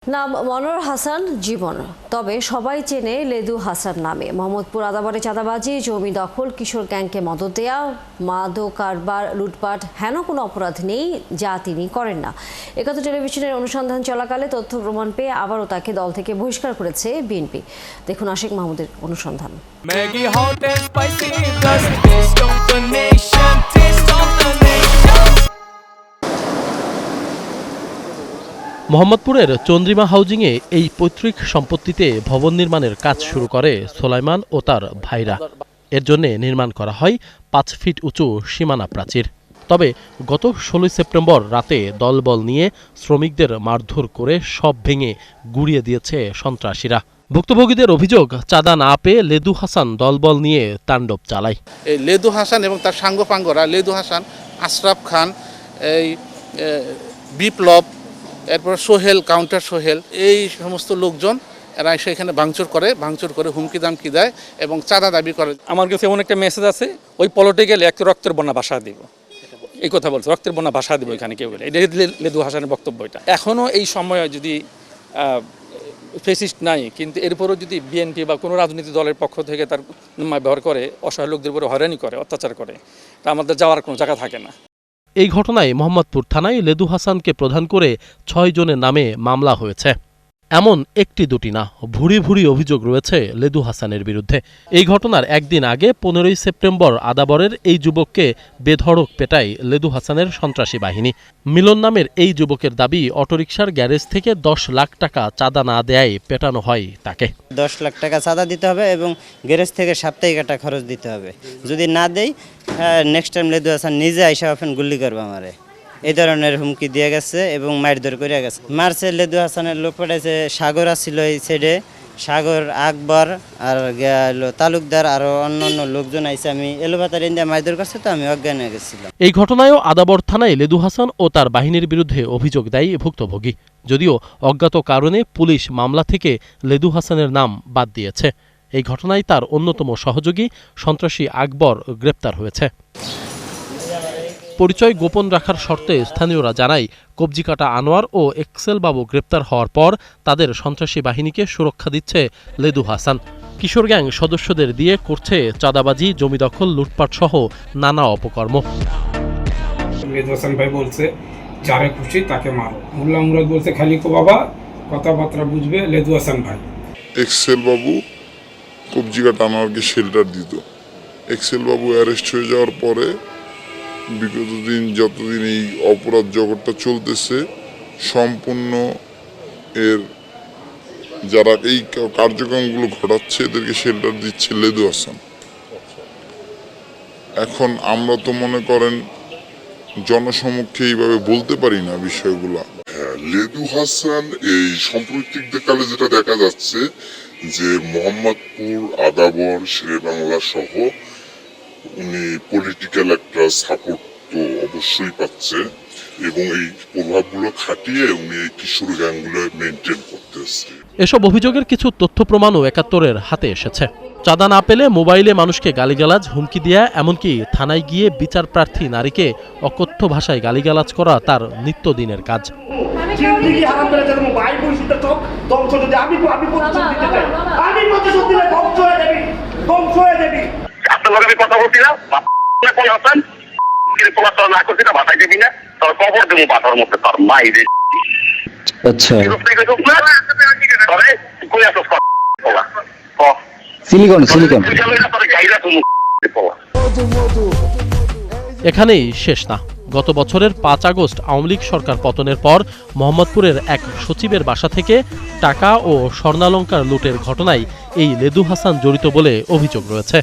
নাম মনোয়ার হাসান জীবন, তবে সবাই চেনে লেদু হাসান নামে। মোহাম্মদপুর আদাবরে চাঁদাবাজি, জমি দখল, কিশোর গ্যাংকে মদত দেয়া, মাদক কারবার, লুটপাট হেন কোনো অপরাধ নেই যা তিনি করেন না। একাত্তর টেলিভিশনের অনুসন্ধান চলাকালে তথ্য প্রমাণ পেয়ে আবারও তাকে দল থেকে বহিষ্কার করেছে বিএনপি। দেখুন আশিক মাহমুদের অনুসন্ধান। মোহাম্মদপুরের চন্দ্রিমা হাউজিংয়ে এই পৈতৃক সম্পত্তিতে ভবন নির্মাণের কাজ শুরু করে সোলাইমান ও তার ভাইরা। এর জন্য নির্মাণ করা হয় ৫ ফিট উঁচু সীমানা প্রাচীর। তবে গত ১৬ সেপ্টেম্বর রাতে দলবল নিয়ে শ্রমিকদের মারধর করে সব ভেঙে গুঁড়িয়ে দিয়েছে সন্ত্রাসীরা। ভুক্তভোগীদের অভিযোগ, চাঁদা না পেয়ে লেদু হাসান দলবল নিয়ে তাণ্ডব চালায়। এই লেদু হাসান এবং তার সাঙ্গপাঙ্গরা, লেদু হাসান, আশরাফ খান, এই বিপ্লব, এরপর সোহেল, কাউন্টার সোহেল, এই সমস্ত লোকজন এরা সেখানে ভাঙচুর করে হুমকি দামকি দেয় এবং চাঁদা দাবি করে। আমার কাছে এমন একটা মেসেজ আছে, ওই পলিটিক্যাল এক রক্তের বন্যা ভাষা দিব, এই কথা বলছে, রক্তের বন্যা ভাষা দিব এখানে কেউ বলে। এটা লেদু হাসানের বক্তব্য। এটা এখনও এই সময়ে যদি ফেসিস্ট নাই, কিন্তু এরপরও যদি বিএনপি বা কোনো রাজনৈতিক দলের পক্ষ থেকে তার ব্যবহার করে, অসহায় লোকদের উপরে হয়রানি করে, অত্যাচার করে, তা আমাদের যাওয়ার কোনো জায়গা থাকে না। এই ঘটনায় মোহাম্মদপুর থানায় লেদু হাসানকে প্রধান করে ৬ জনের নামে মামলা হয়েছে। এমন একটি দুটি না, ভুরি ভুরি অভিযোগ রয়েছে লেদু হাসানের বিরুদ্ধে। এই ঘটনার একদিন আগে ১৫ই সেপ্টেম্বর আদাবরের এই যুবককে বেধড়ক পেটায় লেদু হাসানের সন্ত্রাসী বাহিনী। মিলন নামের এই যুবকের দাবি, অটোরিকশার গ্যারেজ থেকে ১০ লাখ টাকা চাঁদা না দেয়ায় পেটানো হয় তাকে। ১০ লাখ টাকা চাঁদা দিতে হবে এবং গ্যারেজ থেকে সাপ্তাহিক একটা খরচ দিতে হবে। যদি না দেই, নেক্সট টাইম লেদু হাসান নিজে আইসা ওখানে গুলি করবে আমারে, এই ধরনের হুমকি দিয়ে গেছে এবং মারধর করে গেছে। মারছে লেদু হাসানের লোক পাঠাইছে, সাগর আসছিল এই সাইডে, সাগর, আকবর আর তালুকদার আরও অন্য লোকজন আইসে। আমি এলোপাতার ইন্ডিয়া মারধর করছে, তো আমি অজ্ঞান হয়ে গেছিলাম। এই ঘটনায়ও আদাবর থানায় লেদু হাসান ও তার বাহিনীর বিরুদ্ধে অভিযোগ দেয় ভুক্তভোগী। যদিও অজ্ঞাত কারণে পুলিশ মামলা থেকে লেদু হাসানের নাম বাদ দিয়েছে। এই ঘটনায় তার অন্যতম সহযোগী সন্ত্রাসী আকবর গ্রেপ্তার হয়েছে। পরিচয় গোপন রাখার শর্তে স্থানীয়রা জানায়, কবজিকাটা আনোয়ার ও এক্সেল বাবু গ্রেপ্তার হওয়ার পর তাদের সন্ত্রাসী বাহিনীকে সুরক্ষা দিচ্ছে লেদু হাসান। কিশোর গ্যাং সদস্যদের দিয়ে করছে চাঁদাবাজি, জমি দখল, লুটপাট সহ নানা অপকর্ম। লেদু হাসান ভাই বলছে, যারে খুশি তাকে মারো। মোল্লা মুরাদ বলছে, খালিকো বাবা কথাবার্তা বুঝবে লেদু হাসান ভাই। এক্সেল বাবু কবজিকাটা আনোয়ারকে শেল্টার দিত। এক্সেল বাবু অ্যারেস্ট হয়ে যাওয়ার পরে বিগত দিন যতদিন এই অপরাধ জগৎটা চলতেছে, সম্পূর্ণ এর যারা এই কার্যক্রমগুলো ঘটাচ্ছে এদেরকে শেল্টার দিচ্ছে লেদু হাসান। এখন আমরা তো মনে করেন জনসমক্ষে এইভাবে বলতে পারি না বিষয়গুলো। লেদু হাসান এই সাম্প্রতিককালে যেটা দেখা যাচ্ছে যে মোহাম্মদপুর, আদাবর, শেরেবাংলা সহ উনি পলিটিক্যাল একটা সাপোর্ট তো অবশ্যই পাচ্ছে এবং এই প্রভাবগুলো খাটিয়ে উনি এই কিশোর গ্যাংগুলো মেনটেন করতেছে। এসব অভিযোগের কিছু তথ্য প্রমাণও একাত্তরের হাতে এসেছে। চাঁদা না পেলে মোবাইলে মানুষকে গালিগালাজ, হুমকি দেয়া, এমনকি থানায় গিয়ে বিচার প্রার্থী নারীকে অকথ্য ভাষায় গালিগালাজ করা তার নিত্যদিনের কাজ। আচ্ছা, এখানেই শেষ না। গত বছরের ৫ আগস্ট আওয়ামী লীগ সরকার পতনের পর মোহাম্মদপুরের এক সচিবের বাসা থেকে টাকা ও স্বর্ণালংকার লুটের ঘটনায় এই লেদু হাসান জড়িত বলে অভিযোগ রয়েছে।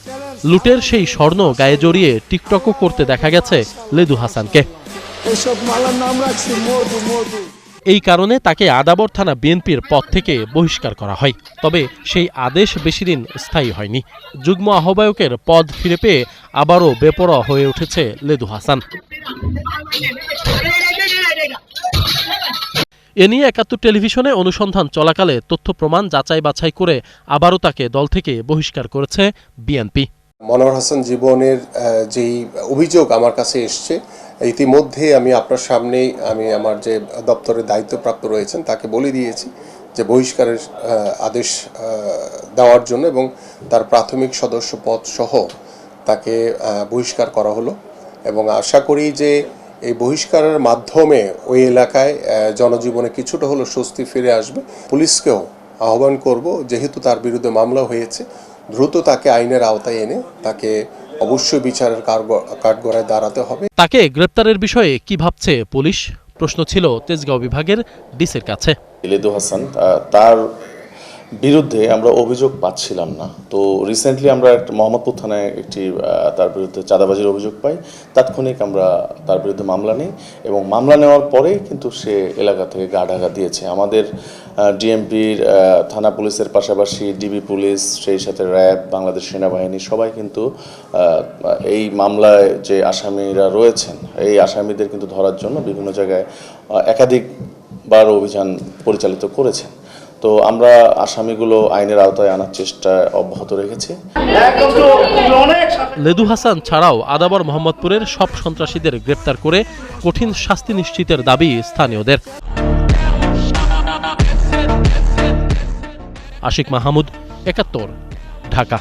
লুটের সেই স্বর্ণ গায়ে জড়িয়ে টিকটকও করতে দেখা গেছে লেদু হাসানকে। এই কারণে তাকে আদাবর থানা বিএনপির পদ থেকে বহিষ্কার করা হয়। তবে সেই আদেশ বেশিদিন স্থায়ী হয়নি। যুগ্ম আহ্বায়কের পদ ফিরে পেয়ে আবারও বেপরোয়া হয়ে উঠেছে লেদু হাসান। এ নিয়ে একাত্তর টেলিভিশনে অনুসন্ধান চলাকালে তথ্য প্রমাণ যাচাই বাছাই করে আবারও তাকে দল থেকে বহিষ্কার করেছে বিএনপি। মনোয়ার হাসান জীবনের যেই অভিযোগ আমার কাছে এসছে, ইতিমধ্যে আমি আপনার সামনেই আমি আমার যে দপ্তরের দায়িত্বপ্রাপ্ত রয়েছেন তাকে বলে দিয়েছি যে বহিষ্কারের আদেশ দেওয়ার জন্য, এবং তার প্রাথমিক সদস্য পদ সহ তাকে বহিষ্কার করা হলো। এবং আশা করি যে এই বহিষ্কারের মাধ্যমে ওই এলাকায় জনজীবনে কিছুটা হলো স্বস্তি ফিরে আসবে। পুলিশকেও আহ্বান করব, যেহেতু তার বিরুদ্ধে মামলা হয়েছে, দ্রুত তাকে আইনের আওতায় এনে তাকে অবশ্যই বিচারের কাঠগড়ায় দাঁড়াতে হবে। তাকে গ্রেপ্তারের বিষয়ে কি ভাবছে পুলিশ, প্রশ্ন ছিল তেজগাঁও বিভাগের ডিসির কাছে। লেদু হাসান, তার বিরুদ্ধে আমরা অভিযোগ পাচ্ছিলাম না। তো রিসেন্টলি আমরা মোহাম্মদপুর থানায় একটি তার বিরুদ্ধে চাঁদাবাজির অভিযোগ পাই। তাৎক্ষণিক আমরা তার বিরুদ্ধে মামলা নিই এবং মামলা নেওয়ার পরেই কিন্তু সে এলাকা থেকে গা ঢাকা দিয়েছে। আমাদের ডিএমপির থানা পুলিশের পাশাপাশি ডিবি পুলিশ, সেই সাথে র্যাব, বাংলাদেশ সেনাবাহিনী সবাই কিন্তু এই মামলায় যে আসামিরা রয়েছেন এই আসামিদের কিন্তু ধরার জন্য বিভিন্ন জায়গায় একাধিকবার অভিযান পরিচালিত করেছেন। তো আমরা আসামিগুলো আইনের আওতায় আনার চেষ্টা অব্যাহত রেখেছি। লেদু হাসান ছাড়াও আদাবর মোহাম্মদপুরের সব সন্ত্রাসীদের গ্রেপ্তার করে কঠিন শাস্তি নিশ্চিতের দাবি স্থানীয়দের। আশিক মাহমুদ, ৭১, ঢাকা।